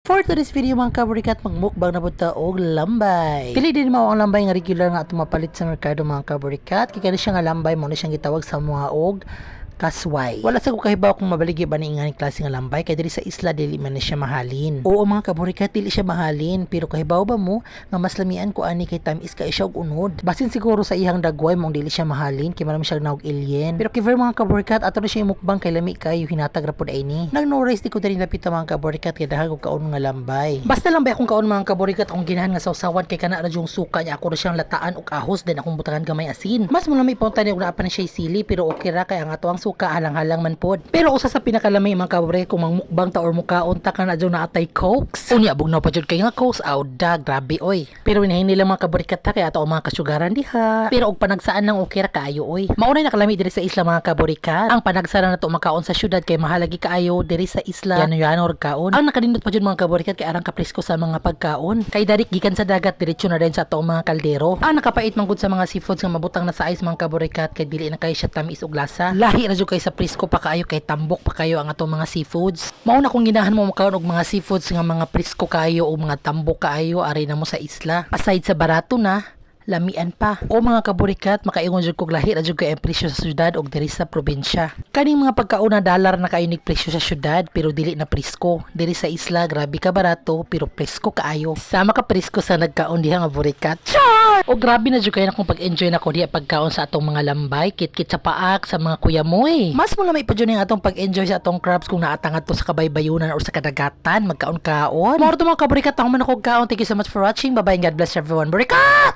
For today's video mga kaburikat, magmukbang na punta og lambay. Pili din mao ang lambay nga regular nga atong mapalit sa merkado mga kaburikat. Kaya siya nga lambay mo na siyang gitawag sa mga og kasway. Wala sa ko kahibaw kung mabaligi ba ni ingani klase nga lambay kay diri sa isla dili man na siya mahalin. Oo mga kaburikat, dili siya mahalin pero kahibaw ba mo nga mas lamian ko ani kay time is kay siya og unod. Basin siguro sa ihang dagway mong dili siya mahalin kay marami siya naog alien. Pero kiver mga kaburikat ato na siya mukbang kay lami kayo hinatag ra pud ay ni. Nag no rice di ko diri napita mga kaburikat kay dahag og kaon nga lambay. Basta lambay akong kaon mga kaburikat akong ginahan nga sawsawan kay kana ra yung suka niya ako ra siyang lataan og ahos din akong butangan gamay asin. Mas mo lami punta ni og naa pa na siya sili pero okay ra kay ang ato ang suka halang-halang man pod. Pero usa sa pinakalamay mga kaburikat kung mangmukbang ta or mukaon ta kana adyo na atay cokes. Unya bugnaw pa jud kay nga cokes da grabe oy. Pero hinahin nila mga kaburikat ta kay ato ang mga kasugaran diha. Pero og panagsaan lang okay ra kaayo oy. Maunay nakalami diri sa isla mga kaburikat. Ang panagsaran nato makaon sa syudad kay mahalagi kaayo diri sa isla Yano kaon. Ang nakadindot pa jud mga kaburikat kay arang kapresko sa mga pagkaon. Kay darik gikan sa dagat diretso na rin sa ato mga kaldero. Ang nakapait man gud sa mga seafoods nga mabutang na sa ice mga kaburikat kay dili na kay siya tamis og lasa. Lahi ra jud kay sa presko pa kayo kay tambok pa kayo ang atong mga seafoods. Mao na kung ginahan mo makaon og mga seafoods nga mga presko kayo o mga tambok kayo ari na mo sa isla. Aside sa barato na lamian pa. O mga kaburikat, makaingon jud kog lahi ra jud kay ang presyo sa syudad og diri sa probinsya. Kaning mga pagkauna dollar na kainig presyo sa syudad pero dili na presko. Diri sa isla grabe ka barato pero presko kaayo. Sama ka presko sa nagkaon diha nga burikat. Char! O grabe na jud kay nakong pag-enjoy nako diha pagkaon sa atong mga lambay, kit-kit sa paak sa mga kuyamoy. Mas mo lamay pa jud ang atong pag-enjoy sa atong crabs kung naatang adto sa kabaybayunan or sa kadagatan, magkaon-kaon. More to mga kaburikat, ako man ako kaon. Thank you so much for watching. Bye-bye and God bless everyone. Burikat!